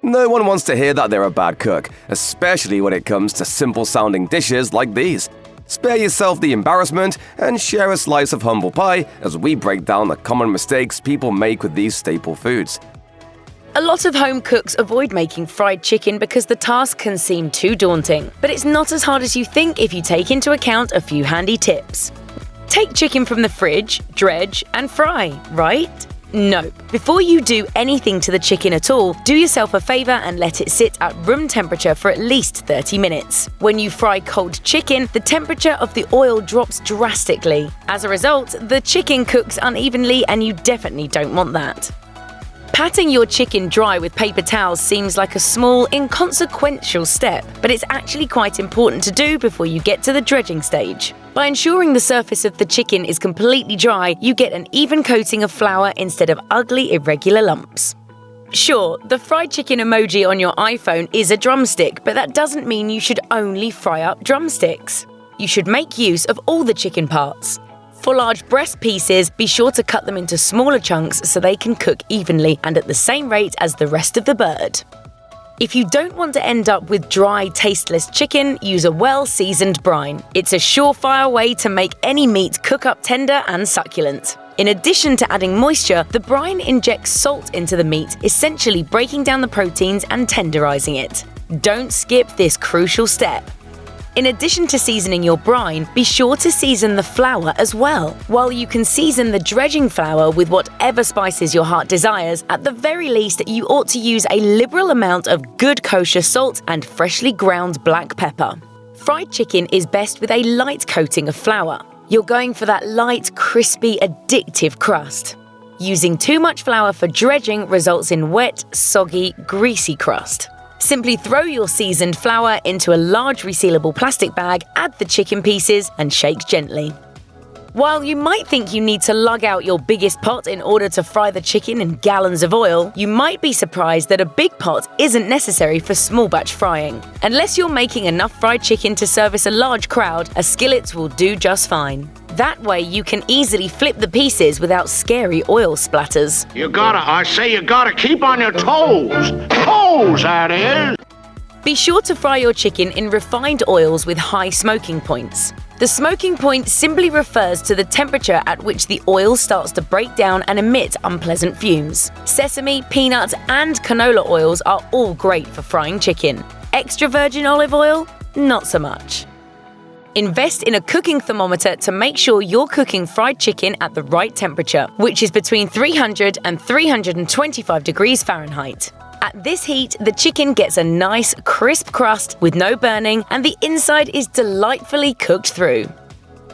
No one wants to hear that they're a bad cook, especially when it comes to simple-sounding dishes like these. Spare yourself the embarrassment and share a slice of humble pie as we break down the common mistakes people make with these staple foods. A lot of home cooks avoid making fried chicken because the task can seem too daunting. But it's not as hard as you think if you take into account a few handy tips. Take chicken from the fridge, dredge, and fry, right? No. Before you do anything to the chicken at all, do yourself a favor and let it sit at room temperature for at least 30 minutes. When you fry cold chicken, the temperature of the oil drops drastically. As a result, the chicken cooks unevenly and you definitely don't want that. Patting your chicken dry with paper towels seems like a small, inconsequential step, but it's actually quite important to do before you get to the dredging stage. By ensuring the surface of the chicken is completely dry, you get an even coating of flour instead of ugly, irregular lumps. Sure, the fried chicken emoji on your iPhone is a drumstick, but that doesn't mean you should only fry up drumsticks. You should make use of all the chicken parts. For large breast pieces, be sure to cut them into smaller chunks so they can cook evenly and at the same rate as the rest of the bird. If you don't want to end up with dry, tasteless chicken, use a well-seasoned brine. It's a surefire way to make any meat cook up tender and succulent. In addition to adding moisture, the brine injects salt into the meat, essentially breaking down the proteins and tenderizing it. Don't skip this crucial step. In addition to seasoning your brine, be sure to season the flour as well. While you can season the dredging flour with whatever spices your heart desires, at the very least, you ought to use a liberal amount of good kosher salt and freshly ground black pepper. Fried chicken is best with a light coating of flour. You're going for that light, crispy, addictive crust. Using too much flour for dredging results in wet, soggy, greasy crust. Simply throw your seasoned flour into a large resealable plastic bag, add the chicken pieces, and shake gently. While you might think you need to lug out your biggest pot in order to fry the chicken in gallons of oil, you might be surprised that a big pot isn't necessary for small batch frying. Unless you're making enough fried chicken to service a large crowd, a skillet will do just fine. That way you can easily flip the pieces without scary oil splatters. You gotta keep on your toes. Toes, that is. Be sure to fry your chicken in refined oils with high smoking points. The smoking point simply refers to the temperature at which the oil starts to break down and emit unpleasant fumes. Sesame, peanut, and canola oils are all great for frying chicken. Extra virgin olive oil? Not so much. Invest in a cooking thermometer to make sure you're cooking fried chicken at the right temperature, which is between 300 and 325 degrees Fahrenheit. At this heat, the chicken gets a nice, crisp crust with no burning, and the inside is delightfully cooked through.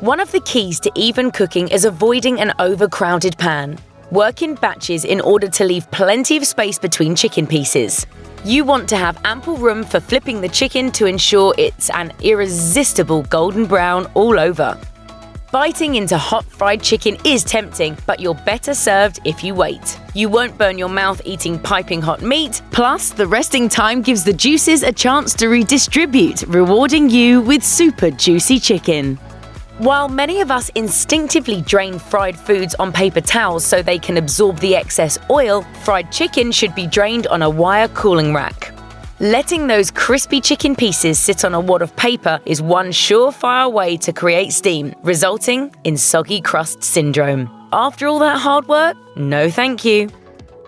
One of the keys to even cooking is avoiding an overcrowded pan. Work in batches in order to leave plenty of space between chicken pieces. You want to have ample room for flipping the chicken to ensure it's an irresistible golden brown all over. Biting into hot fried chicken is tempting, but you're better served if you wait. You won't burn your mouth eating piping hot meat, plus the resting time gives the juices a chance to redistribute, rewarding you with super juicy chicken. While many of us instinctively drain fried foods on paper towels so they can absorb the excess oil, fried chicken should be drained on a wire cooling rack. Letting those crispy chicken pieces sit on a wad of paper is one surefire way to create steam, resulting in soggy crust syndrome. After all that hard work, no thank you.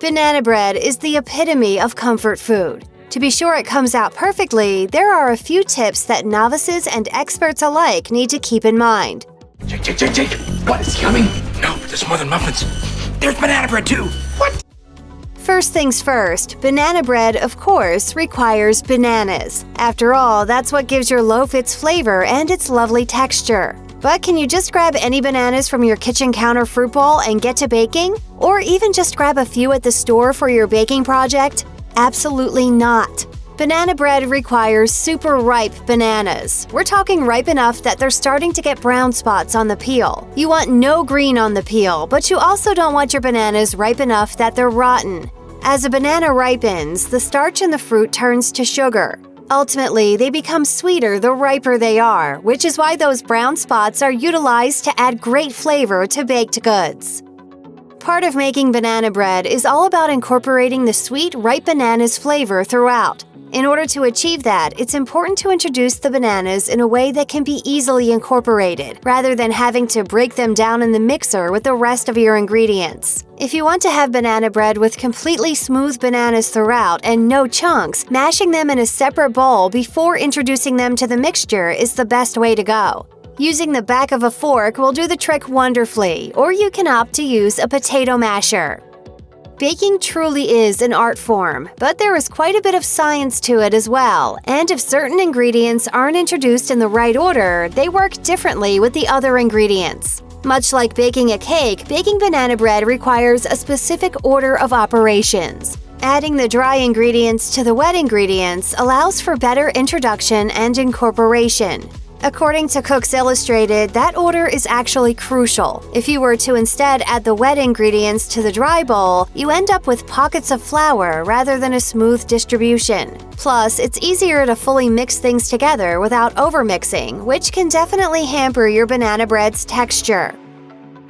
Banana bread is the epitome of comfort food. To be sure it comes out perfectly, there are a few tips that novices and experts alike need to keep in mind. Jake! What, is he coming? No, but there's more than muffins. There's banana bread too! What? First things first, banana bread, of course, requires bananas. After all, that's what gives your loaf its flavor and its lovely texture. But can you just grab any bananas from your kitchen counter fruit bowl and get to baking? Or even just grab a few at the store for your baking project? Absolutely not. Banana bread requires super ripe bananas. We're talking ripe enough that they're starting to get brown spots on the peel. You want no green on the peel, but you also don't want your bananas ripe enough that they're rotten. As a banana ripens, the starch in the fruit turns to sugar. Ultimately, they become sweeter the riper they are, which is why those brown spots are utilized to add great flavor to baked goods. Part of making banana bread is all about incorporating the sweet, ripe bananas flavor throughout. In order to achieve that, it's important to introduce the bananas in a way that can be easily incorporated, rather than having to break them down in the mixer with the rest of your ingredients. If you want to have banana bread with completely smooth bananas throughout and no chunks, mashing them in a separate bowl before introducing them to the mixture is the best way to go. Using the back of a fork will do the trick wonderfully, or you can opt to use a potato masher. Baking truly is an art form, but there is quite a bit of science to it as well, and if certain ingredients aren't introduced in the right order, they work differently with the other ingredients. Much like baking a cake, baking banana bread requires a specific order of operations. Adding the dry ingredients to the wet ingredients allows for better introduction and incorporation. According to Cooks Illustrated, that order is actually crucial. If you were to instead add the wet ingredients to the dry bowl, you end up with pockets of flour rather than a smooth distribution. Plus, it's easier to fully mix things together without overmixing, which can definitely hamper your banana bread's texture.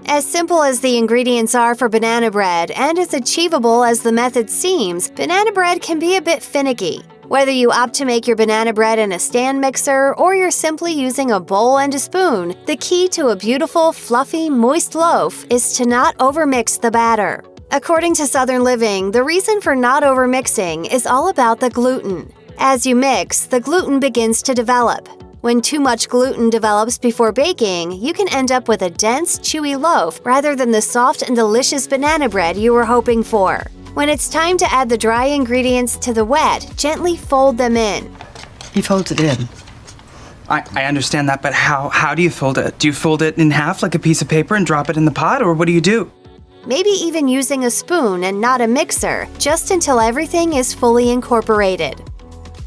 As simple as the ingredients are for banana bread and as achievable as the method seems, banana bread can be a bit finicky. Whether you opt to make your banana bread in a stand mixer or you're simply using a bowl and a spoon, the key to a beautiful, fluffy, moist loaf is to not overmix the batter. According to Southern Living, the reason for not overmixing is all about the gluten. As you mix, the gluten begins to develop. When too much gluten develops before baking, you can end up with a dense, chewy loaf rather than the soft and delicious banana bread you were hoping for. When it's time to add the dry ingredients to the wet, gently fold them in. He folds it in. I understand that, but how do you fold it? Do you fold it in half like a piece of paper and drop it in the pot, or what do you do? Maybe even using a spoon and not a mixer, just until everything is fully incorporated.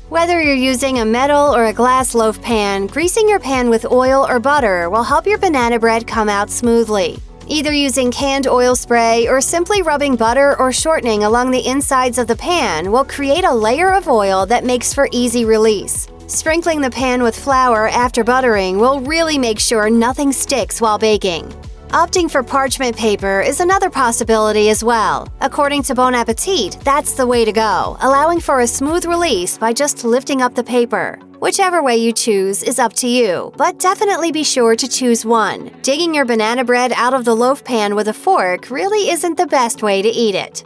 Whether you're using a metal or a glass loaf pan, greasing your pan with oil or butter will help your banana bread come out smoothly. Either using canned oil spray or simply rubbing butter or shortening along the insides of the pan will create a layer of oil that makes for easy release. Sprinkling the pan with flour after buttering will really make sure nothing sticks while baking. Opting for parchment paper is another possibility as well. According to Bon Appetit, that's the way to go, allowing for a smooth release by just lifting up the paper. Whichever way you choose is up to you, but definitely be sure to choose one. Digging your banana bread out of the loaf pan with a fork really isn't the best way to eat it.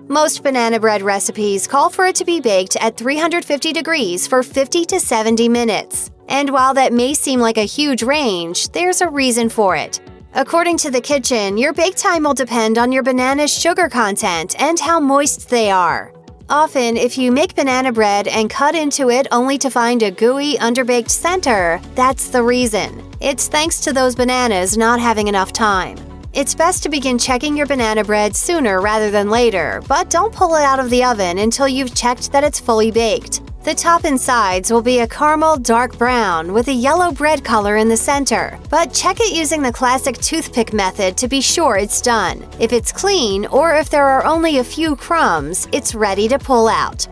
Most banana bread recipes call for it to be baked at 350 degrees for 50 to 70 minutes. And while that may seem like a huge range, there's a reason for it. According to The Kitchen, your bake time will depend on your banana's sugar content and how moist they are. Often, if you make banana bread and cut into it only to find a gooey, underbaked center, that's the reason. It's thanks to those bananas not having enough time. It's best to begin checking your banana bread sooner rather than later, but don't pull it out of the oven until you've checked that it's fully baked. The top and sides will be a caramel dark brown with a yellow bread color in the center, but check it using the classic toothpick method to be sure it's done. If it's clean, or if there are only a few crumbs, it's ready to pull out.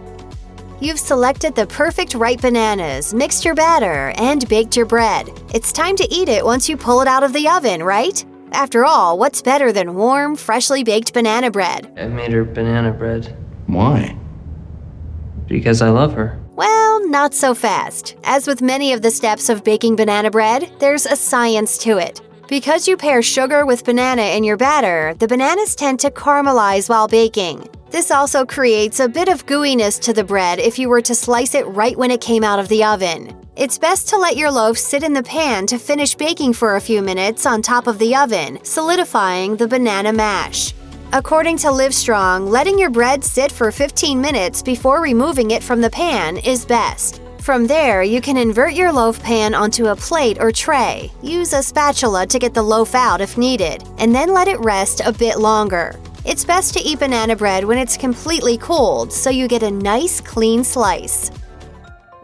You've selected the perfect ripe bananas, mixed your batter, and baked your bread. It's time to eat it once you pull it out of the oven, right? After all, what's better than warm, freshly baked banana bread? I made her banana bread. Why? Because I love her. Well, not so fast. As with many of the steps of baking banana bread, there's a science to it. Because you pair sugar with banana in your batter, the bananas tend to caramelize while baking. This also creates a bit of gooiness to the bread if you were to slice it right when it came out of the oven. It's best to let your loaf sit in the pan to finish baking for a few minutes on top of the oven, solidifying the banana mash. According to Livestrong, letting your bread sit for 15 minutes before removing it from the pan is best. From there, you can invert your loaf pan onto a plate or tray, use a spatula to get the loaf out if needed, and then let it rest a bit longer. It's best to eat banana bread when it's completely cooled so you get a nice, clean slice.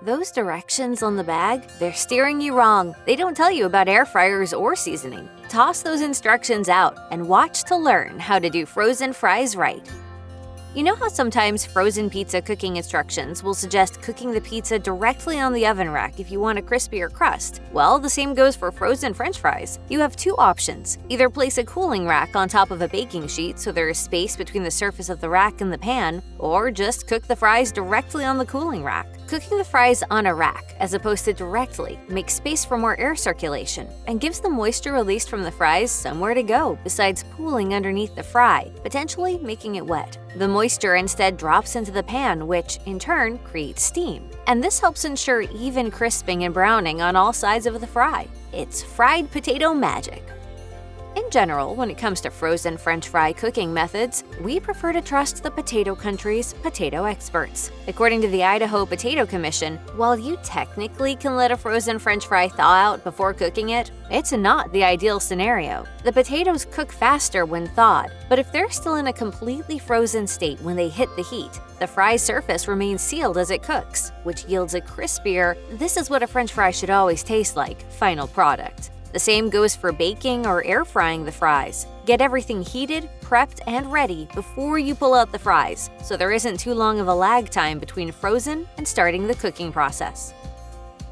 Those directions on the bag, they're steering you wrong. They don't tell you about air fryers or seasoning. Toss those instructions out and watch to learn how to do frozen fries right. You know how sometimes frozen pizza cooking instructions will suggest cooking the pizza directly on the oven rack if you want a crispier crust? Well, the same goes for frozen French fries. You have two options. Either place a cooling rack on top of a baking sheet so there is space between the surface of the rack and the pan, or just cook the fries directly on the cooling rack. Cooking the fries on a rack, as opposed to directly, makes space for more air circulation and gives the moisture released from the fries somewhere to go besides pooling underneath the fry, potentially making it wet. The moisture instead drops into the pan, which, in turn, creates steam. And this helps ensure even crisping and browning on all sides of the fry. It's fried potato magic. In general, when it comes to frozen French fry cooking methods, we prefer to trust the potato country's potato experts. According to the Idaho Potato Commission, while you technically can let a frozen French fry thaw out before cooking it, it's not the ideal scenario. The potatoes cook faster when thawed, but if they're still in a completely frozen state when they hit the heat, the fry's surface remains sealed as it cooks, which yields a crispier, "this is what a French fry should always taste like" final product. The same goes for baking or air frying the fries. Get everything heated, prepped, and ready before you pull out the fries, so there isn't too long of a lag time between frozen and starting the cooking process.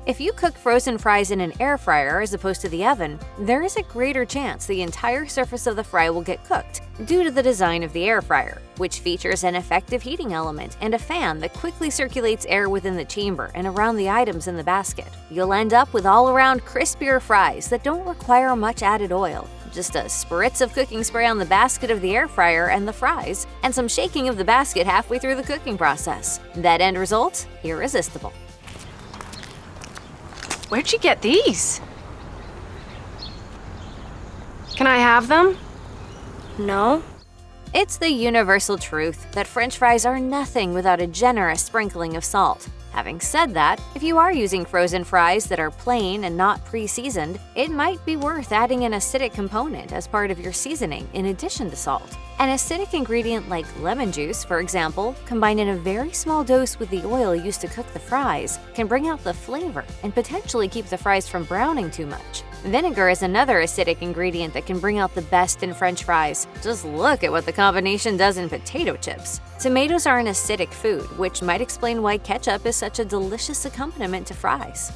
If you cook frozen fries in an air fryer as opposed to the oven, there is a greater chance the entire surface of the fry will get cooked due to the design of the air fryer, which features an effective heating element and a fan that quickly circulates air within the chamber and around the items in the basket. You'll end up with all-around crispier fries that don't require much added oil. Just a spritz of cooking spray on the basket of the air fryer and the fries, and some shaking of the basket halfway through the cooking process. That end result? Irresistible. Where'd you get these? Can I have them? No? It's the universal truth that French fries are nothing without a generous sprinkling of salt. Having said that, if you are using frozen fries that are plain and not pre-seasoned, it might be worth adding an acidic component as part of your seasoning in addition to salt. An acidic ingredient like lemon juice, for example, combined in a very small dose with the oil used to cook the fries, can bring out the flavor and potentially keep the fries from browning too much. Vinegar is another acidic ingredient that can bring out the best in French fries. Just look at what the combination does in potato chips. Tomatoes are an acidic food, which might explain why ketchup is such a delicious accompaniment to fries.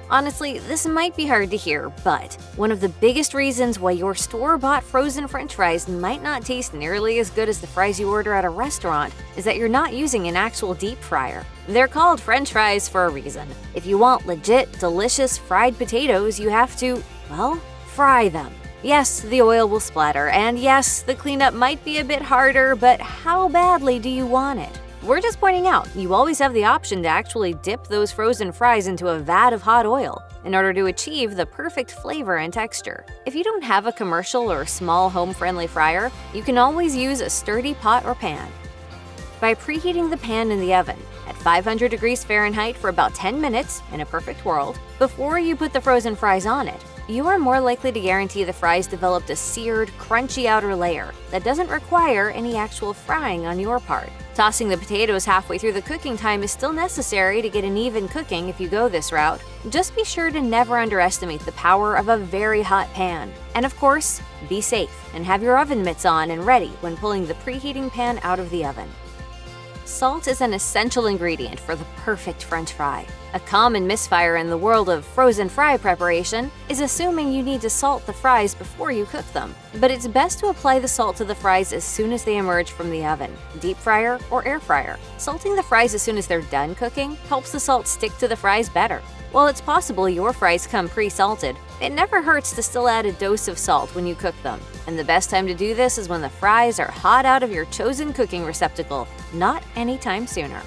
Honestly, this might be hard to hear, but one of the biggest reasons why your store-bought frozen French fries might not taste nearly as good as the fries you order at a restaurant is that you're not using an actual deep fryer. They're called French fries for a reason. If you want legit, delicious fried potatoes, you have to, well, fry them. Yes, the oil will splatter, and yes, the cleanup might be a bit harder, but how badly do you want it? We're just pointing out, you always have the option to actually dip those frozen fries into a vat of hot oil in order to achieve the perfect flavor and texture. If you don't have a commercial or small home-friendly fryer, you can always use a sturdy pot or pan. By preheating the pan in the oven at 500 degrees Fahrenheit for about 10 minutes, in a perfect world, before you put the frozen fries on it, you are more likely to guarantee the fries developed a seared, crunchy outer layer that doesn't require any actual frying on your part. Tossing the potatoes halfway through the cooking time is still necessary to get an even cooking if you go this route. Just be sure to never underestimate the power of a very hot pan. And of course, be safe and have your oven mitts on and ready when pulling the preheating pan out of the oven. Salt is an essential ingredient for the perfect French fry. A common misfire in the world of frozen fry preparation is assuming you need to salt the fries before you cook them. But it's best to apply the salt to the fries as soon as they emerge from the oven, deep fryer or air fryer. Salting the fries as soon as they're done cooking helps the salt stick to the fries better. While it's possible your fries come pre-salted, it never hurts to still add a dose of salt when you cook them. And the best time to do this is when the fries are hot out of your chosen cooking receptacle, not anytime sooner.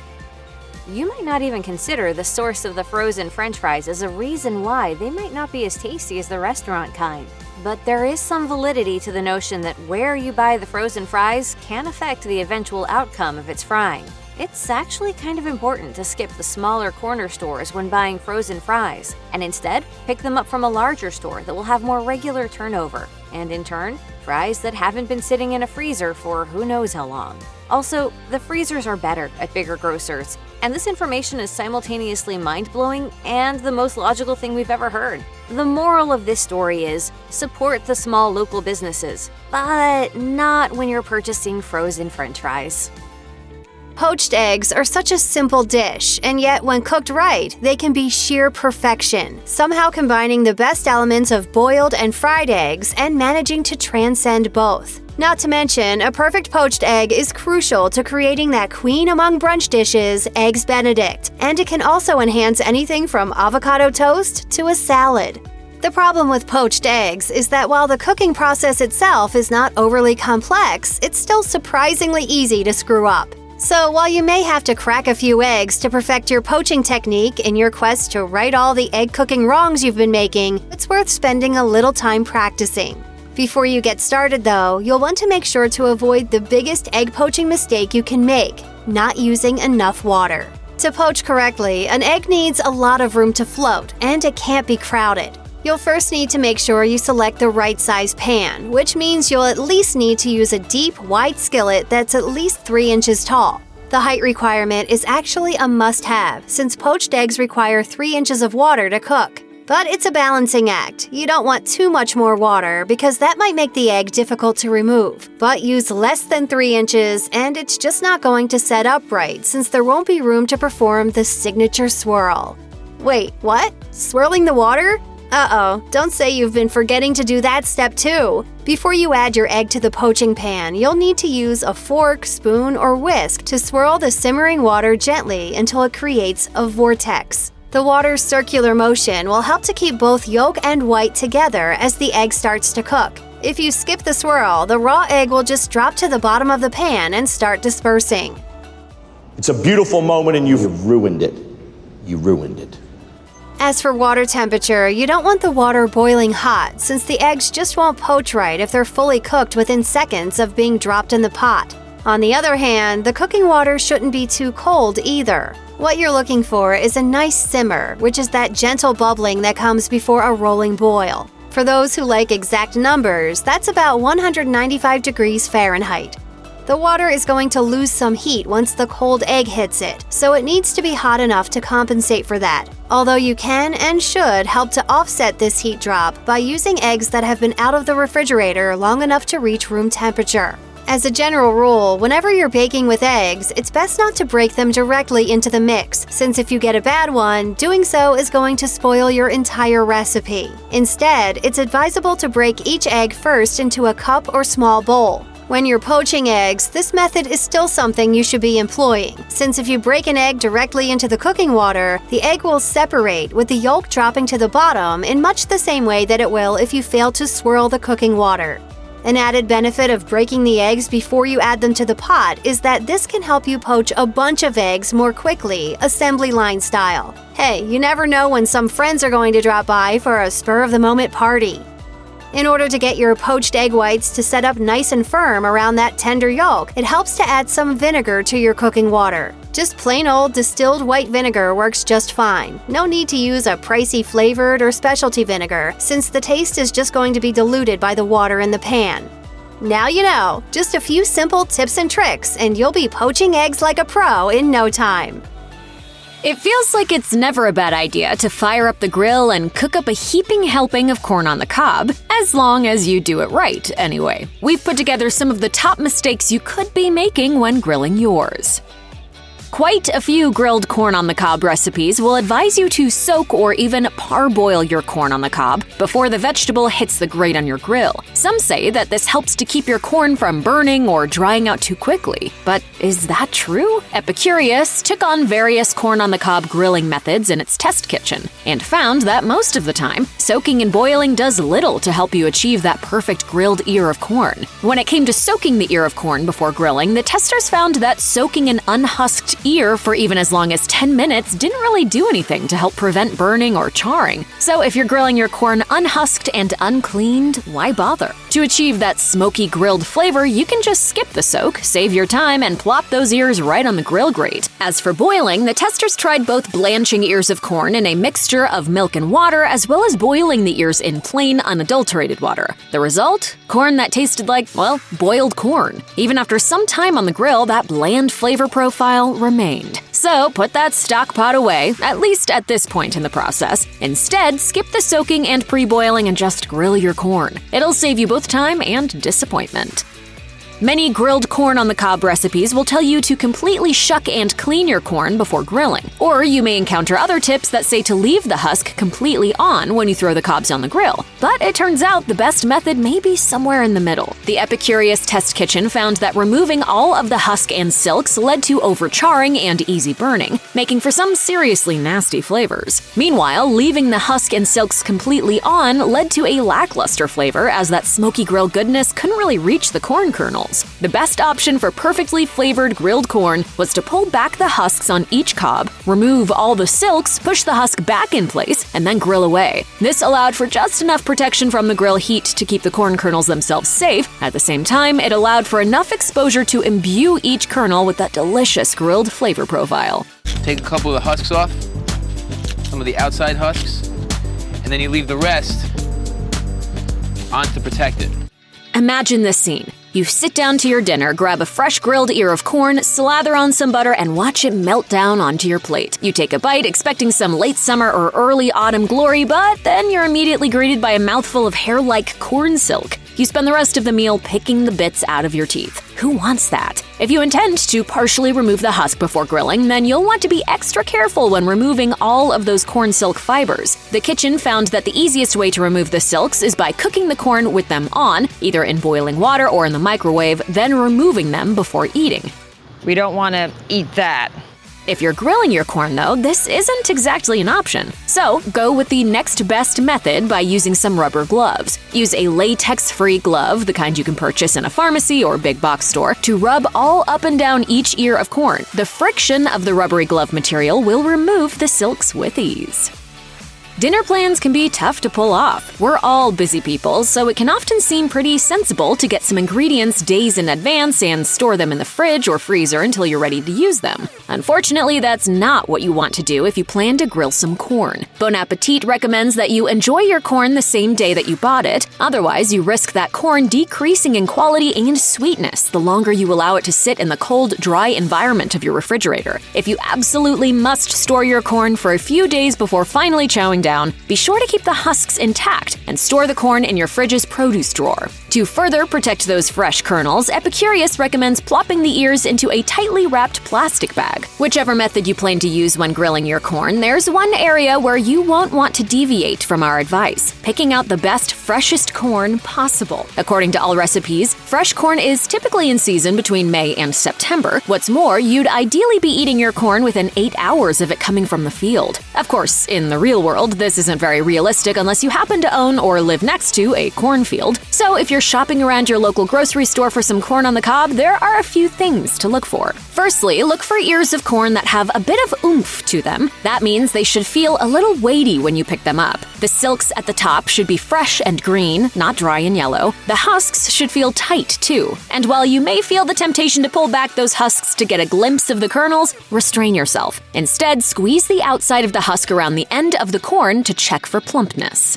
You might not even consider the source of the frozen French fries as a reason why they might not be as tasty as the restaurant kind. But there is some validity to the notion that where you buy the frozen fries can affect the eventual outcome of its frying. It's actually kind of important to skip the smaller corner stores when buying frozen fries, and instead pick them up from a larger store that will have more regular turnover, and in turn, fries that haven't been sitting in a freezer for who knows how long. Also, the freezers are better at bigger grocers, and this information is simultaneously mind-blowing and the most logical thing we've ever heard. The moral of this story is, support the small local businesses, but not when you're purchasing frozen French fries. Poached eggs are such a simple dish, and yet when cooked right, they can be sheer perfection, somehow combining the best elements of boiled and fried eggs and managing to transcend both. Not to mention, a perfect poached egg is crucial to creating that queen among brunch dishes, Eggs Benedict, and it can also enhance anything from avocado toast to a salad. The problem with poached eggs is that while the cooking process itself is not overly complex, it's still surprisingly easy to screw up. So while you may have to crack a few eggs to perfect your poaching technique in your quest to right all the egg cooking wrongs you've been making, it's worth spending a little time practicing. Before you get started though, you'll want to make sure to avoid the biggest egg poaching mistake you can make, not using enough water. To poach correctly, an egg needs a lot of room to float, and it can't be crowded. You'll first need to make sure you select the right size pan, which means you'll at least need to use a deep, wide skillet that's at least 3 inches tall. The height requirement is actually a must-have, since poached eggs require 3 inches of water to cook. But it's a balancing act. You don't want too much more water because that might make the egg difficult to remove. But use less than 3 inches and it's just not going to set up right since there won't be room to perform the signature swirl. Wait, what? Swirling the water? Uh-oh, don't say you've been forgetting to do that step too. Before you add your egg to the poaching pan, you'll need to use a fork, spoon, or whisk to swirl the simmering water gently until it creates a vortex. The water's circular motion will help to keep both yolk and white together as the egg starts to cook. If you skip the swirl, the raw egg will just drop to the bottom of the pan and start dispersing. It's a beautiful moment and you've ruined it. You ruined it. As for water temperature, you don't want the water boiling hot since the eggs just won't poach right if they're fully cooked within seconds of being dropped in the pot. On the other hand, the cooking water shouldn't be too cold either. What you're looking for is a nice simmer, which is that gentle bubbling that comes before a rolling boil. For those who like exact numbers, that's about 195 degrees Fahrenheit. The water is going to lose some heat once the cold egg hits it, so it needs to be hot enough to compensate for that. Although you can and should help to offset this heat drop by using eggs that have been out of the refrigerator long enough to reach room temperature. As a general rule, whenever you're baking with eggs, it's best not to break them directly into the mix, since if you get a bad one, doing so is going to spoil your entire recipe. Instead, it's advisable to break each egg first into a cup or small bowl. When you're poaching eggs, this method is still something you should be employing, since if you break an egg directly into the cooking water, the egg will separate with the yolk dropping to the bottom in much the same way that it will if you fail to swirl the cooking water. An added benefit of breaking the eggs before you add them to the pot is that this can help you poach a bunch of eggs more quickly, assembly line style. Hey, you never know when some friends are going to drop by for a spur-of-the-moment party. In order to get your poached egg whites to set up nice and firm around that tender yolk, it helps to add some vinegar to your cooking water. Just plain old distilled white vinegar works just fine. No need to use a pricey flavored or specialty vinegar, since the taste is just going to be diluted by the water in the pan. Now you know, just a few simple tips and tricks, and you'll be poaching eggs like a pro in no time. It feels like it's never a bad idea to fire up the grill and cook up a heaping helping of corn on the cob, as long as you do it right, anyway. We've put together some of the top mistakes you could be making when grilling yours. Quite a few grilled corn on the cob recipes will advise you to soak or even parboil your corn on the cob before the vegetable hits the grate on your grill. Some say that this helps to keep your corn from burning or drying out too quickly. But is that true? Epicurious took on various corn on the cob grilling methods in its test kitchen and found that most of the time, soaking and boiling does little to help you achieve that perfect grilled ear of corn. When it came to soaking the ear of corn before grilling, the testers found that soaking an unhusked ear for even as long as 10 minutes didn't really do anything to help prevent burning or charring. So if you're grilling your corn unhusked and uncleaned, why bother? To achieve that smoky grilled flavor, you can just skip the soak, save your time, and plop those ears right on the grill grate. As for boiling, the testers tried both blanching ears of corn in a mixture of milk and water, as well as boiling the ears in plain, unadulterated water. The result? Corn that tasted like, well, boiled corn. Even after some time on the grill, that bland flavor profile remained. So put that stock pot away, at least at this point in the process. Instead, skip the soaking and pre-boiling and just grill your corn. It'll save you both time and disappointment. Many grilled corn on the cob recipes will tell you to completely shuck and clean your corn before grilling. Or you may encounter other tips that say to leave the husk completely on when you throw the cobs on the grill. But it turns out the best method may be somewhere in the middle. The Epicurious Test Kitchen found that removing all of the husk and silks led to overcharring and easy burning, making for some seriously nasty flavors. Meanwhile, leaving the husk and silks completely on led to a lackluster flavor, as that smoky grill goodness couldn't really reach the corn kernels. The best option for perfectly flavored grilled corn was to pull back the husks on each cob, remove all the silks, push the husk back in place, and then grill away. This allowed for just enough protection from the grill heat to keep the corn kernels themselves safe. At the same time, it allowed for enough exposure to imbue each kernel with that delicious grilled flavor profile. Take a couple of the husks off, some of the outside husks, and then you leave the rest on to protect it. Imagine this scene. You sit down to your dinner, grab a fresh grilled ear of corn, slather on some butter, and watch it melt down onto your plate. You take a bite, expecting some late summer or early autumn glory, but then you're immediately greeted by a mouthful of hair-like corn silk. You spend the rest of the meal picking the bits out of your teeth. Who wants that? If you intend to partially remove the husk before grilling, then you'll want to be extra careful when removing all of those corn silk fibers. The kitchen found that the easiest way to remove the silks is by cooking the corn with them on, either in boiling water or in the microwave, then removing them before eating. We don't want to eat that. If you're grilling your corn, though, this isn't exactly an option. So, go with the next best method by using some rubber gloves. Use a latex-free glove, the kind you can purchase in a pharmacy or big box store, to rub all up and down each ear of corn. The friction of the rubbery glove material will remove the silks with ease. Dinner plans can be tough to pull off. We're all busy people, so it can often seem pretty sensible to get some ingredients days in advance and store them in the fridge or freezer until you're ready to use them. Unfortunately, that's not what you want to do if you plan to grill some corn. Bon Appetit recommends that you enjoy your corn the same day that you bought it. Otherwise, you risk that corn decreasing in quality and sweetness the longer you allow it to sit in the cold, dry environment of your refrigerator. If you absolutely must store your corn for a few days before finally chowing down, be sure to keep the husks intact and store the corn in your fridge's produce drawer. To further protect those fresh kernels, Epicurious recommends plopping the ears into a tightly wrapped plastic bag. Whichever method you plan to use when grilling your corn, there's one area where you won't want to deviate from our advice: picking out the best, freshest corn possible. According to All Recipes, fresh corn is typically in season between May and September. What's more, you'd ideally be eating your corn within 8 hours of it coming from the field. Of course, in the real world, this isn't very realistic unless you happen to own or live next to a cornfield. So if you're shopping around your local grocery store for some corn on the cob, there are a few things to look for. Firstly, look for ears of corn that have a bit of oomph to them. That means they should feel a little weighty when you pick them up. The silks at the top should be fresh and green, not dry and yellow. The husks should feel tight, too. And while you may feel the temptation to pull back those husks to get a glimpse of the kernels, restrain yourself. Instead, squeeze the outside of the husk around the end of the corn to check for plumpness.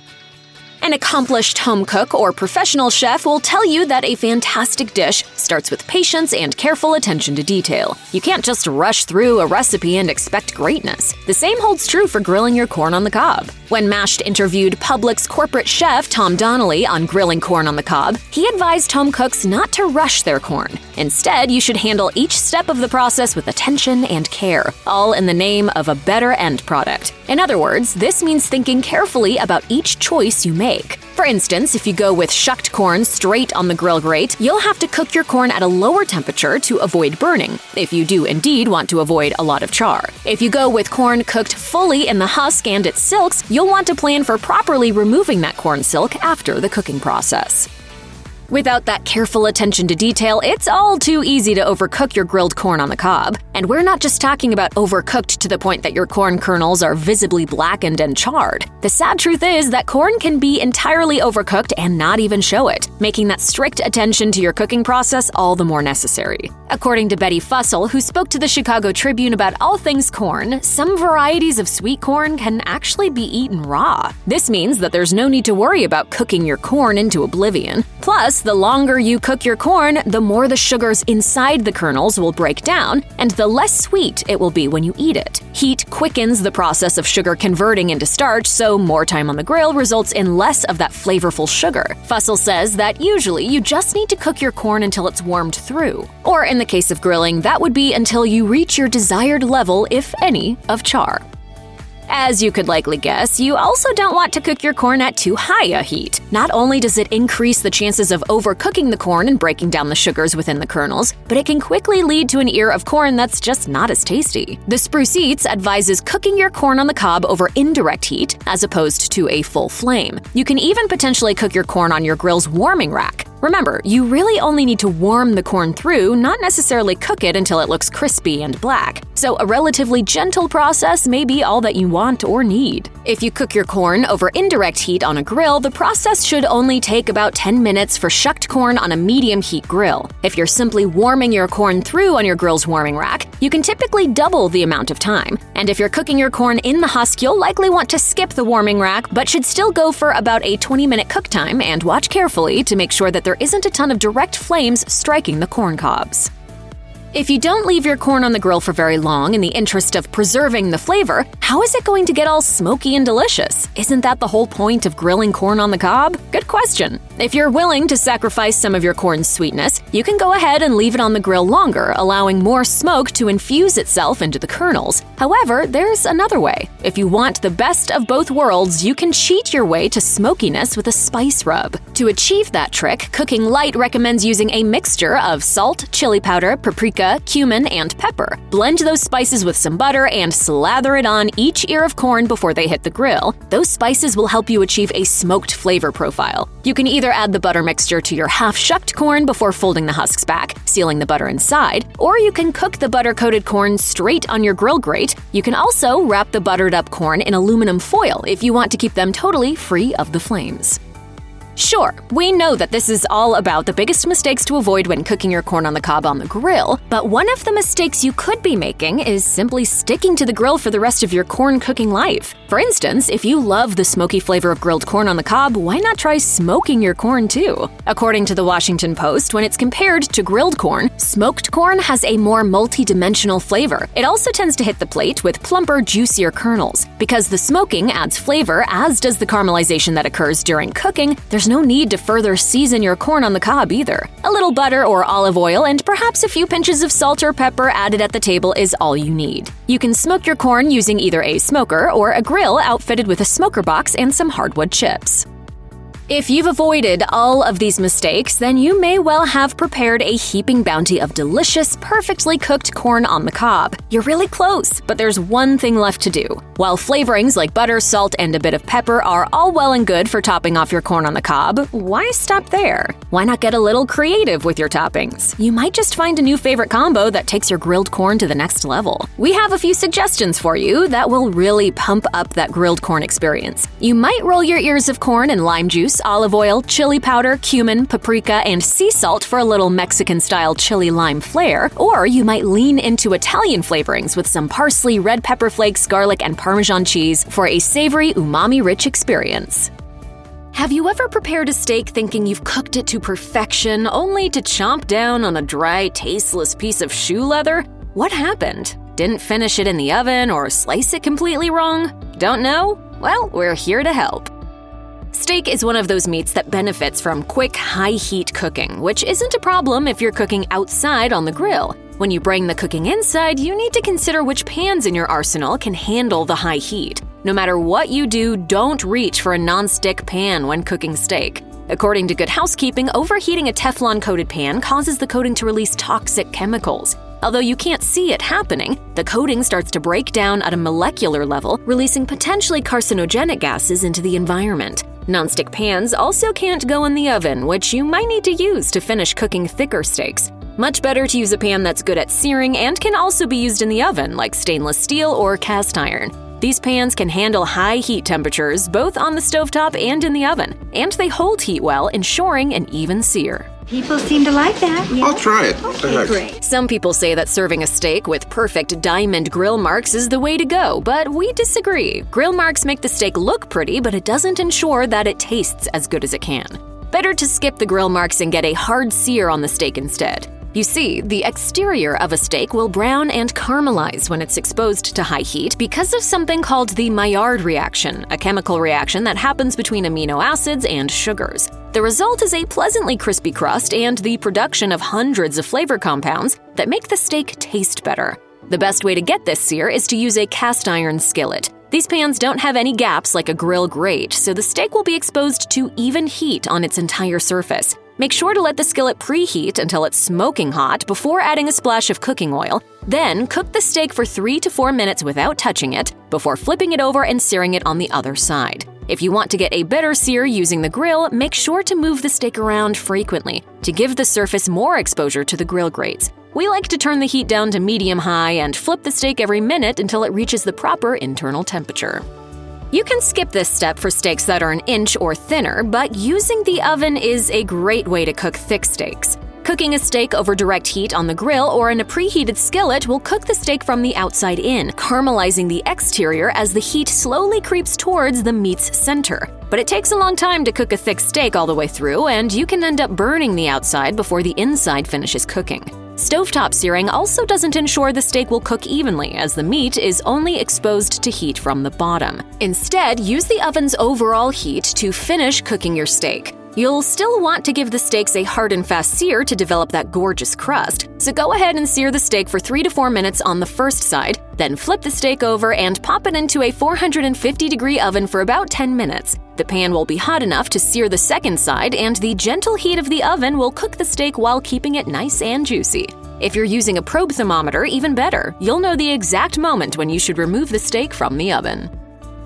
An accomplished home cook or professional chef will tell you that a fantastic dish starts with patience and careful attention to detail. You can't just rush through a recipe and expect greatness. The same holds true for grilling your corn on the cob. When Mashed interviewed Publix corporate chef Tom Donnelly on grilling corn on the cob, he advised home cooks not to rush their corn. Instead, you should handle each step of the process with attention and care, all in the name of a better end product. In other words, this means thinking carefully about each choice you make. For instance, if you go with shucked corn straight on the grill grate, you'll have to cook your corn at a lower temperature to avoid burning, if you do indeed want to avoid a lot of char. If you go with corn cooked fully in the husk and its silks, you'll want to plan for properly removing that corn silk after the cooking process. Without that careful attention to detail, it's all too easy to overcook your grilled corn on the cob. And we're not just talking about overcooked to the point that your corn kernels are visibly blackened and charred. The sad truth is that corn can be entirely overcooked and not even show it, making that strict attention to your cooking process all the more necessary. According to Betty Fussell, who spoke to the Chicago Tribune about all things corn, some varieties of sweet corn can actually be eaten raw. This means that there's no need to worry about cooking your corn into oblivion. Plus, the longer you cook your corn, the more the sugars inside the kernels will break down, and the the less sweet it will be when you eat it. Heat quickens the process of sugar converting into starch, so more time on the grill results in less of that flavorful sugar. Fussell says that usually you just need to cook your corn until it's warmed through. Or in the case of grilling, that would be until you reach your desired level, if any, of char. As you could likely guess, you also don't want to cook your corn at too high a heat. Not only does it increase the chances of overcooking the corn and breaking down the sugars within the kernels, but it can quickly lead to an ear of corn that's just not as tasty. The Spruce Eats advises cooking your corn on the cob over indirect heat, as opposed to a full flame. You can even potentially cook your corn on your grill's warming rack. Remember, you really only need to warm the corn through, not necessarily cook it until it looks crispy and black. So a relatively gentle process may be all that you want or need. If you cook your corn over indirect heat on a grill, the process should only take about 10 minutes for shucked corn on a medium heat grill. If you're simply warming your corn through on your grill's warming rack, you can typically double the amount of time. And if you're cooking your corn in the husk, you'll likely want to skip the warming rack, but should still go for about a 20-minute cook time and watch carefully to make sure that there isn't a ton of direct flames striking the corn cobs. If you don't leave your corn on the grill for very long in the interest of preserving the flavor, how is it going to get all smoky and delicious? Isn't that the whole point of grilling corn on the cob? Good question. If you're willing to sacrifice some of your corn's sweetness, you can go ahead and leave it on the grill longer, allowing more smoke to infuse itself into the kernels. However, there's another way. If you want the best of both worlds, you can cheat your way to smokiness with a spice rub. To achieve that trick, Cooking Light recommends using a mixture of salt, chili powder, paprika, cumin, and pepper. Blend those spices with some butter and slather it on each ear of corn before they hit the grill. Those spices will help you achieve a smoked flavor profile. You can either add the butter mixture to your half-shucked corn before folding the husks back, sealing the butter inside, or you can cook the butter-coated corn straight on your grill grate. You can also wrap the buttered-up corn in aluminum foil if you want to keep them totally free of the flames. Sure, we know that this is all about the biggest mistakes to avoid when cooking your corn on the cob on the grill, but one of the mistakes you could be making is simply sticking to the grill for the rest of your corn cooking life. For instance, if you love the smoky flavor of grilled corn on the cob, why not try smoking your corn too? According to the Washington Post, when it's compared to grilled corn, smoked corn has a more multi-dimensional flavor. It also tends to hit the plate with plumper, juicier kernels. Because the smoking adds flavor, as does the caramelization that occurs during cooking, there's no need to further season your corn on the cob either. A little butter or olive oil and perhaps a few pinches of salt or pepper added at the table is all you need. You can smoke your corn using either a smoker or a grill outfitted with a smoker box and some hardwood chips. If you've avoided all of these mistakes, then you may well have prepared a heaping bounty of delicious, perfectly cooked corn on the cob. You're really close, but there's one thing left to do. While flavorings like butter, salt, and a bit of pepper are all well and good for topping off your corn on the cob, why stop there? Why not get a little creative with your toppings? You might just find a new favorite combo that takes your grilled corn to the next level. We have a few suggestions for you that will really pump up that grilled corn experience. You might roll your ears of corn in lime juice, olive oil, chili powder, cumin, paprika, and sea salt for a little Mexican-style chili lime flair, or you might lean into Italian flavorings with some parsley, red pepper flakes, garlic, and Parmesan cheese for a savory, umami-rich experience. Have you ever prepared a steak thinking you've cooked it to perfection, only to chomp down on a dry, tasteless piece of shoe leather? What happened? Didn't finish it in the oven or slice it completely wrong? Don't know? Well, we're here to help. Steak is one of those meats that benefits from quick, high-heat cooking, which isn't a problem if you're cooking outside on the grill. When you bring the cooking inside, you need to consider which pans in your arsenal can handle the high heat. No matter what you do, don't reach for a non-stick pan when cooking steak. According to Good Housekeeping, overheating a Teflon-coated pan causes the coating to release toxic chemicals. Although you can't see it happening, the coating starts to break down at a molecular level, releasing potentially carcinogenic gases into the environment. Nonstick pans also can't go in the oven, which you might need to use to finish cooking thicker steaks. Much better to use a pan that's good at searing and can also be used in the oven, like stainless steel or cast iron. These pans can handle high heat temperatures, both on the stovetop and in the oven, and they hold heat well, ensuring an even sear. People seem to like that. Yeah. I'll try it. Okay, great. Some people say that serving a steak with perfect diamond grill marks is the way to go, but we disagree. Grill marks make the steak look pretty, but it doesn't ensure that it tastes as good as it can. Better to skip the grill marks and get a hard sear on the steak instead. You see, the exterior of a steak will brown and caramelize when it's exposed to high heat because of something called the Maillard reaction, a chemical reaction that happens between amino acids and sugars. The result is a pleasantly crispy crust and the production of hundreds of flavor compounds that make the steak taste better. The best way to get this sear is to use a cast iron skillet. These pans don't have any gaps like a grill grate, so the steak will be exposed to even heat on its entire surface. Make sure to let the skillet preheat until it's smoking hot before adding a splash of cooking oil. Then cook the steak for 3 to 4 minutes without touching it before flipping it over and searing it on the other side. If you want to get a better sear using the grill, make sure to move the steak around frequently to give the surface more exposure to the grill grates. We like to turn the heat down to medium-high and flip the steak every minute until it reaches the proper internal temperature. You can skip this step for steaks that are an inch or thinner, but using the oven is a great way to cook thick steaks. Cooking a steak over direct heat on the grill or in a preheated skillet will cook the steak from the outside in, caramelizing the exterior as the heat slowly creeps towards the meat's center. But it takes a long time to cook a thick steak all the way through, and you can end up burning the outside before the inside finishes cooking. Stovetop searing also doesn't ensure the steak will cook evenly, as the meat is only exposed to heat from the bottom. Instead, use the oven's overall heat to finish cooking your steak. You'll still want to give the steaks a hard and fast sear to develop that gorgeous crust, so go ahead and sear the steak for 3 to 4 minutes on the first side, then flip the steak over and pop it into a 450-degree oven for about 10 minutes. The pan will be hot enough to sear the second side, and the gentle heat of the oven will cook the steak while keeping it nice and juicy. If you're using a probe thermometer, even better. You'll know the exact moment when you should remove the steak from the oven.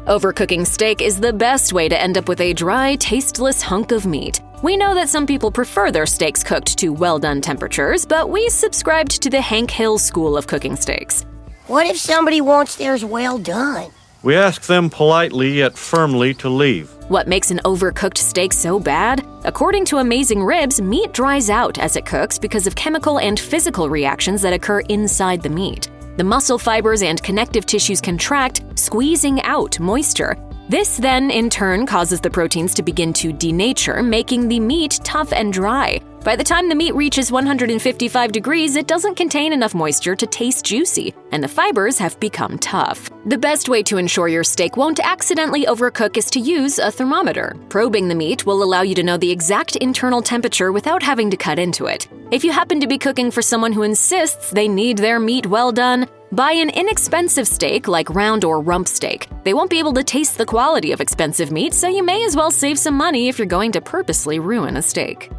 Overcooking steak is the best way to end up with a dry, tasteless hunk of meat. We know that some people prefer their steaks cooked to well-done temperatures, but we subscribed to the Hank Hill school of cooking steaks. What if somebody wants theirs well done? We ask them politely yet firmly to leave. What makes an overcooked steak so bad? According to Amazing Ribs, meat dries out as it cooks because of chemical and physical reactions that occur inside the meat. The muscle fibers and connective tissues contract, squeezing out moisture. This then, in turn, causes the proteins to begin to denature, making the meat tough and dry. By the time the meat reaches 155 degrees, it doesn't contain enough moisture to taste juicy, and the fibers have become tough. The best way to ensure your steak won't accidentally overcook is to use a thermometer. Probing the meat will allow you to know the exact internal temperature without having to cut into it. If you happen to be cooking for someone who insists they need their meat well done, buy an inexpensive steak like round or rump steak. They won't be able to taste the quality of expensive meat, so you may as well save some money if you're going to purposely ruin a steak.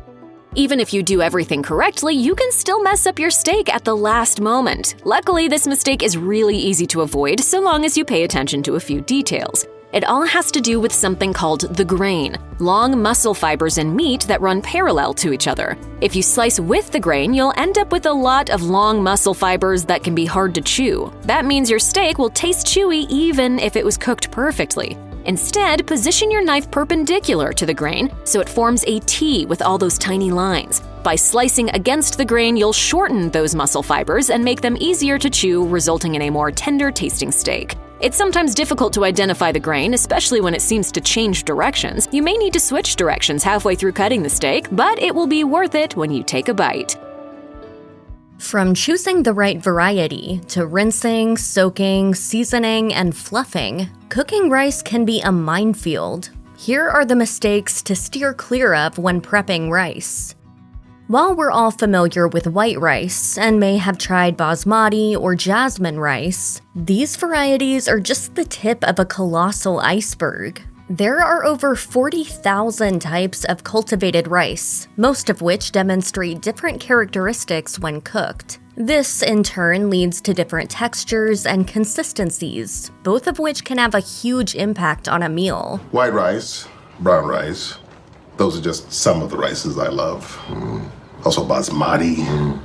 Even if you do everything correctly, you can still mess up your steak at the last moment. Luckily, this mistake is really easy to avoid so long as you pay attention to a few details. It all has to do with something called the grain, long muscle fibers in meat that run parallel to each other. If you slice with the grain, you'll end up with a lot of long muscle fibers that can be hard to chew. That means your steak will taste chewy even if it was cooked perfectly. Instead, position your knife perpendicular to the grain so it forms a T with all those tiny lines. By slicing against the grain, you'll shorten those muscle fibers and make them easier to chew, resulting in a more tender-tasting steak. It's sometimes difficult to identify the grain, especially when it seems to change directions. You may need to switch directions halfway through cutting the steak, but it will be worth it when you take a bite. From choosing the right variety to rinsing, soaking, seasoning, and fluffing, cooking rice can be a minefield. Here are the mistakes to steer clear of when prepping rice. While we're all familiar with white rice and may have tried basmati or jasmine rice, these varieties are just the tip of a colossal iceberg. There are over 40,000 types of cultivated rice, most of which demonstrate different characteristics when cooked. This, in turn, leads to different textures and consistencies, both of which can have a huge impact on a meal. White rice, brown rice, those are just some of the rices I love. Also basmati.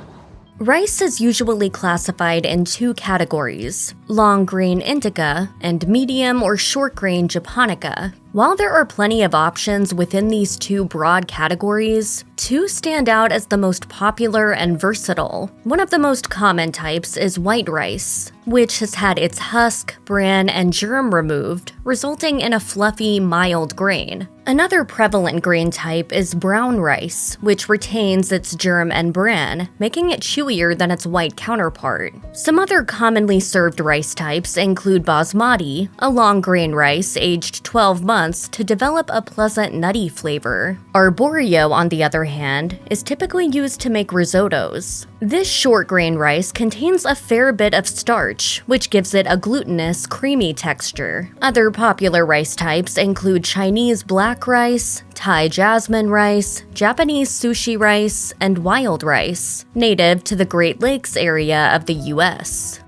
Rice is usually classified in two categories, long grain indica and medium or short grain japonica. While there are plenty of options within these two broad categories, two stand out as the most popular and versatile. One of the most common types is white rice, which has had its husk, bran, and germ removed, resulting in a fluffy, mild grain. Another prevalent grain type is brown rice, which retains its germ and bran, making it chewier than its white counterpart. Some other commonly served rice types include basmati, a long grain rice aged 12 months to develop a pleasant nutty flavor. Arborio, on the other hand, is typically used to make risottos. This short grain rice contains a fair bit of starch, which gives it a glutinous, creamy texture. Other popular rice types include Chinese black rice, Thai jasmine rice, Japanese sushi rice, and wild rice, native to the Great Lakes area of the US.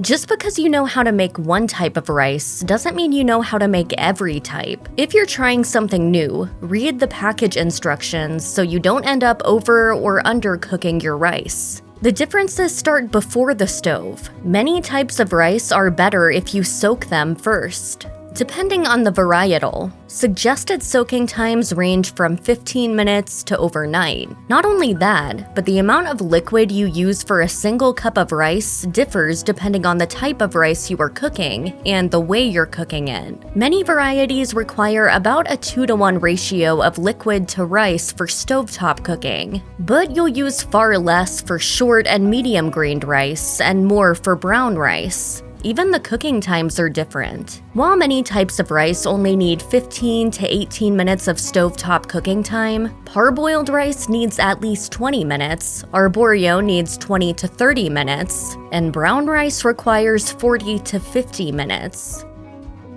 Just because you know how to make one type of rice doesn't mean you know how to make every type. If you're trying something new, read the package instructions so you don't end up over or undercooking your rice. The differences start before the stove. Many types of rice are better if you soak them first. Depending on the varietal, suggested soaking times range from 15 minutes to overnight. Not only that, but the amount of liquid you use for a single cup of rice differs depending on the type of rice you are cooking and the way you're cooking it. Many varieties require about a 2-to-1 ratio of liquid to rice for stovetop cooking, but you'll use far less for short and medium grained rice and more for brown rice. Even the cooking times are different. While many types of rice only need 15 to 18 minutes of stovetop cooking time, parboiled rice needs at least 20 minutes, arborio needs 20 to 30 minutes, and brown rice requires 40 to 50 minutes.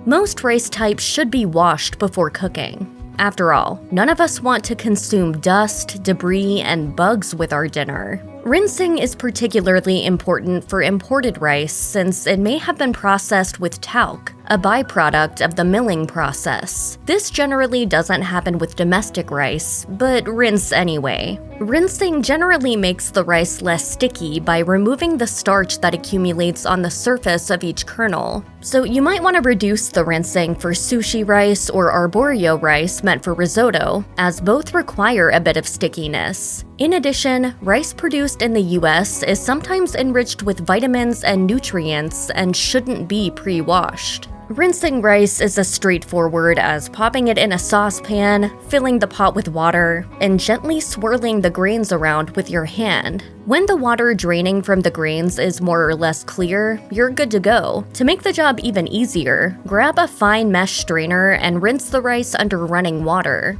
Most rice types should be washed before cooking. After all, none of us want to consume dust, debris, and bugs with our dinner. Rinsing is particularly important for imported rice since it may have been processed with talc, a byproduct of the milling process. This generally doesn't happen with domestic rice, but rinse anyway. Rinsing generally makes the rice less sticky by removing the starch that accumulates on the surface of each kernel. So you might want to reduce the rinsing for sushi rice or arborio rice meant for risotto, as both require a bit of stickiness. In addition, rice produced in the US is sometimes enriched with vitamins and nutrients and shouldn't be pre-washed. Rinsing rice is as straightforward as popping it in a saucepan, filling the pot with water, and gently swirling the grains around with your hand. When the water draining from the grains is more or less clear, you're good to go. To make the job even easier, grab a fine mesh strainer and rinse the rice under running water.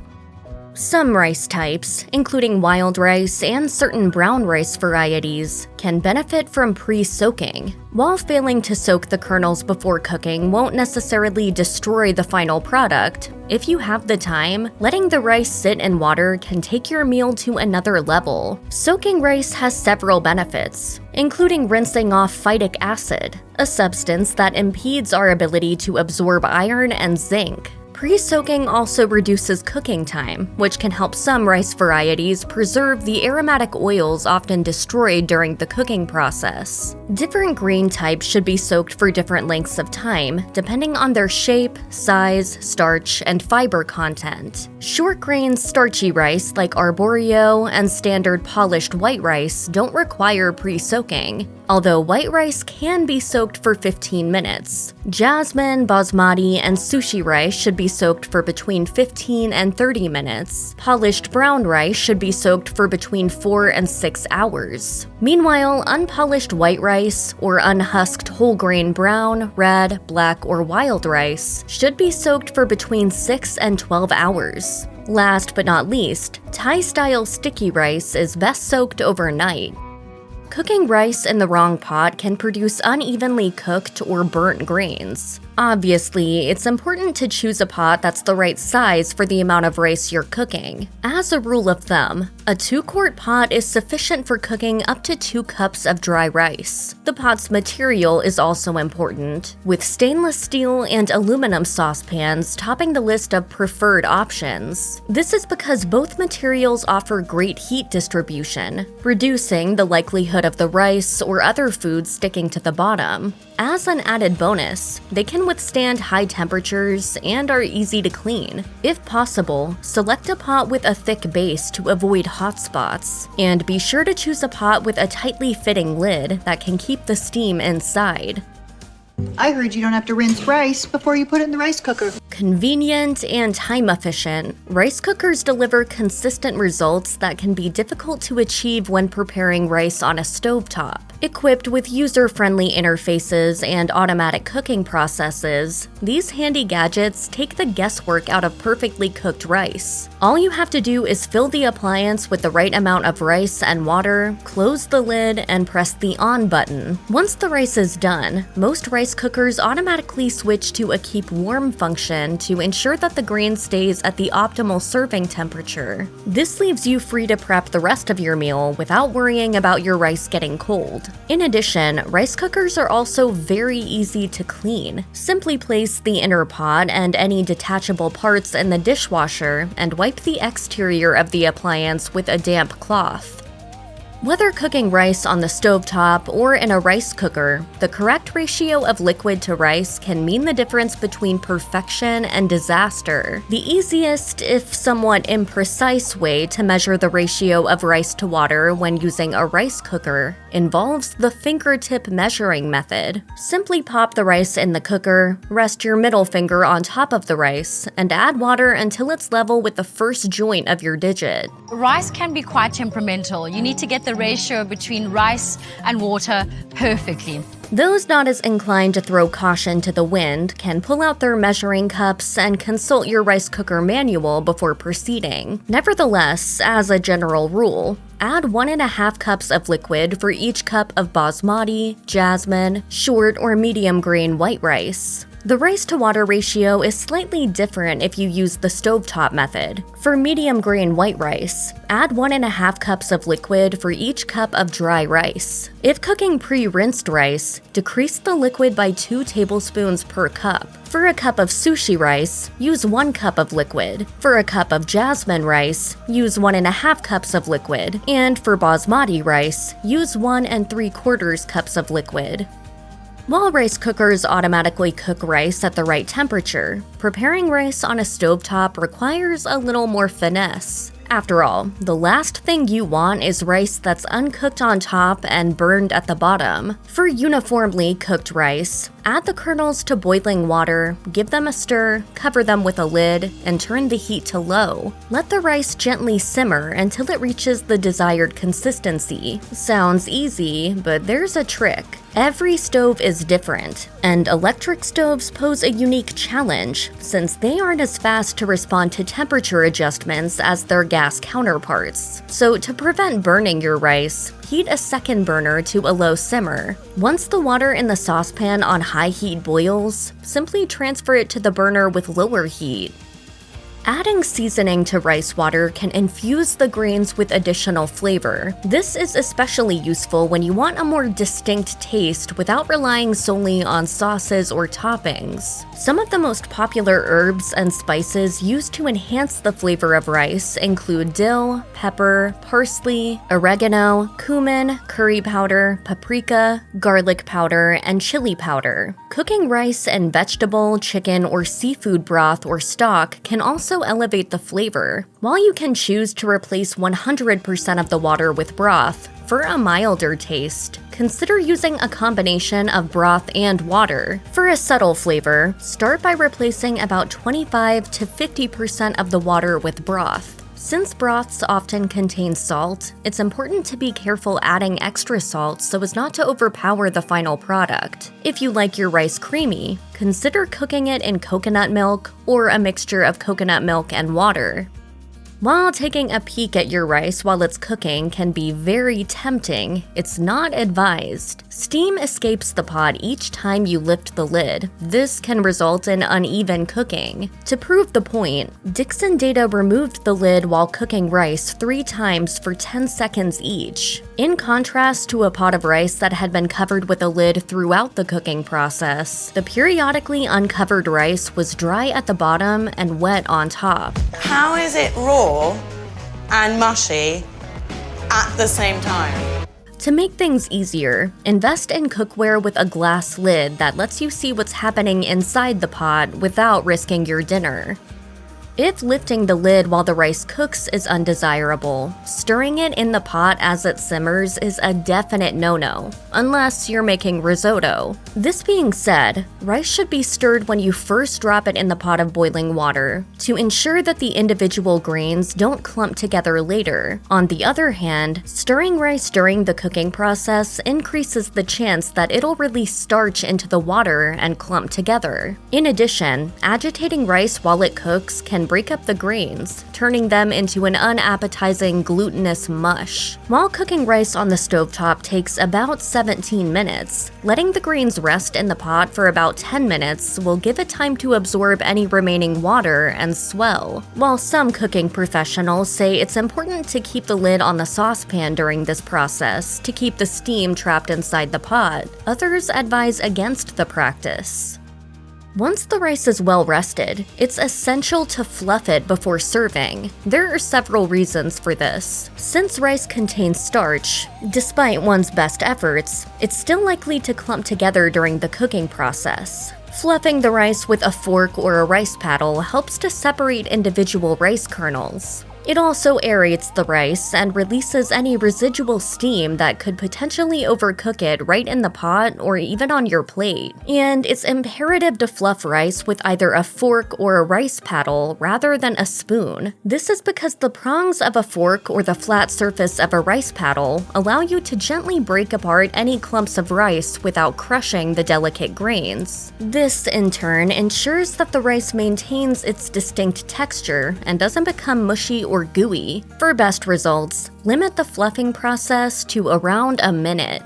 Some rice types, including wild rice and certain brown rice varieties, can benefit from pre-soaking. While failing to soak the kernels before cooking won't necessarily destroy the final product, if you have the time, letting the rice sit in water can take your meal to another level. Soaking rice has several benefits, including rinsing off phytic acid, a substance that impedes our ability to absorb iron and zinc. Pre-soaking also reduces cooking time, which can help some rice varieties preserve the aromatic oils often destroyed during the cooking process. Different grain types should be soaked for different lengths of time, depending on their shape, size, starch, and fiber content. Short-grain starchy rice like arborio and standard polished white rice don't require pre-soaking, although white rice can be soaked for 15 minutes. Jasmine, basmati, and sushi rice should be soaked for between 15 and 30 minutes. Polished brown rice should be soaked for between 4 and 6 hours. Meanwhile, unpolished white rice, or unhusked whole grain brown, red, black, or wild rice, should be soaked for between 6 and 12 hours. Last but not least, Thai-style sticky rice is best soaked overnight. Cooking rice in the wrong pot can produce unevenly cooked or burnt grains. Obviously, it's important to choose a pot that's the right size for the amount of rice you're cooking. As a rule of thumb, a 2-quart pot is sufficient for cooking up to 2 cups of dry rice. The pot's material is also important, with stainless steel and aluminum saucepans topping the list of preferred options. This is because both materials offer great heat distribution, reducing the likelihood of the rice or other foods sticking to the bottom. As an added bonus, they can withstand high temperatures and are easy to clean. If possible, select a pot with a thick base to avoid hot spots, and be sure to choose a pot with a tightly fitting lid that can keep the steam inside. I heard you don't have to rinse rice before you put it in the rice cooker. Convenient and time efficient, rice cookers deliver consistent results that can be difficult to achieve when preparing rice on a stovetop. Equipped with user-friendly interfaces and automatic cooking processes, these handy gadgets take the guesswork out of perfectly cooked rice. All you have to do is fill the appliance with the right amount of rice and water, close the lid, and press the on button. Once the rice is done, most rice cookers automatically switch to a keep warm function to ensure that the grain stays at the optimal serving temperature. This leaves you free to prep the rest of your meal without worrying about your rice getting cold. In addition, rice cookers are also very easy to clean. Simply place the inner pot and any detachable parts in the dishwasher and wipe the exterior of the appliance with a damp cloth. Whether cooking rice on the stovetop or in a rice cooker, the correct ratio of liquid to rice can mean the difference between perfection and disaster. The easiest, if somewhat imprecise way to measure the ratio of rice to water when using a rice cooker involves the fingertip measuring method. Simply pop the rice in the cooker, rest your middle finger on top of the rice, and add water until it's level with the first joint of your digit. Rice can be quite temperamental. You need to get the ratio between rice and water perfectly. Those not as inclined to throw caution to the wind can pull out their measuring cups and consult your rice cooker manual before proceeding. Nevertheless, as a general rule, add 1.5 cups of liquid for each cup of basmati, jasmine, short or medium grain white rice. The rice-to-water ratio is slightly different if you use the stovetop method. For medium grain white rice, add 1.5 cups of liquid for each cup of dry rice. If cooking pre-rinsed rice, decrease the liquid by 2 tablespoons per cup. For a cup of sushi rice, use 1 cup of liquid. For a cup of jasmine rice, use 1.5 cups of liquid. And for basmati rice, use 1 3/4 cups of liquid. While rice cookers automatically cook rice at the right temperature, preparing rice on a stovetop requires a little more finesse. After all, the last thing you want is rice that's uncooked on top and burned at the bottom. For uniformly cooked rice, add the kernels to boiling water, give them a stir, cover them with a lid, and turn the heat to low. Let the rice gently simmer until it reaches the desired consistency. Sounds easy, but there's a trick. Every stove is different, and electric stoves pose a unique challenge since they aren't as fast to respond to temperature adjustments as their gas counterparts. So to prevent burning your rice, heat a second burner to a low simmer. Once the water in the saucepan on high heat boils, simply transfer it to the burner with lower heat. Adding seasoning to rice water can infuse the grains with additional flavor. This is especially useful when you want a more distinct taste without relying solely on sauces or toppings. Some of the most popular herbs and spices used to enhance the flavor of rice include dill, pepper, parsley, oregano, cumin, curry powder, paprika, garlic powder, and chili powder. Cooking rice in vegetable, chicken, or seafood broth or stock can also elevate the flavor. While you can choose to replace 100% of the water with broth, for a milder taste, consider using a combination of broth and water. For a subtle flavor, start by replacing about 25 to 50% of the water with broth. Since broths often contain salt, it's important to be careful adding extra salt so as not to overpower the final product. If you like your rice creamy, consider cooking it in coconut milk or a mixture of coconut milk and water. While taking a peek at your rice while it's cooking can be very tempting, it's not advised. Steam escapes the pot each time you lift the lid. This can result in uneven cooking. To prove the point, Dixon Data removed the lid while cooking rice 3 times for 10 seconds each. In contrast to a pot of rice that had been covered with a lid throughout the cooking process, the periodically uncovered rice was dry at the bottom and wet on top. How is it raw and mushy at the same time? To make things easier, invest in cookware with a glass lid that lets you see what's happening inside the pot without risking your dinner. If lifting the lid while the rice cooks is undesirable, stirring it in the pot as it simmers is a definite no-no, unless you're making risotto. This being said, rice should be stirred when you first drop it in the pot of boiling water, to ensure that the individual grains don't clump together later. On the other hand, stirring rice during the cooking process increases the chance that it'll release starch into the water and clump together. In addition, agitating rice while it cooks can break up the grains, turning them into an unappetizing glutinous mush. While cooking rice on the stovetop takes about 17 minutes, letting the grains rest in the pot for about 10 minutes will give it time to absorb any remaining water and swell. While some cooking professionals say it's important to keep the lid on the saucepan during this process to keep the steam trapped inside the pot, others advise against the practice. Once the rice is well rested, it's essential to fluff it before serving. There are several reasons for this. Since rice contains starch, despite one's best efforts, it's still likely to clump together during the cooking process. Fluffing the rice with a fork or a rice paddle helps to separate individual rice kernels. It also aerates the rice and releases any residual steam that could potentially overcook it right in the pot or even on your plate. And it's imperative to fluff rice with either a fork or a rice paddle rather than a spoon. This is because the prongs of a fork or the flat surface of a rice paddle allow you to gently break apart any clumps of rice without crushing the delicate grains. This, in turn, ensures that the rice maintains its distinct texture and doesn't become mushy or gooey. For best results, limit the fluffing process to around a minute.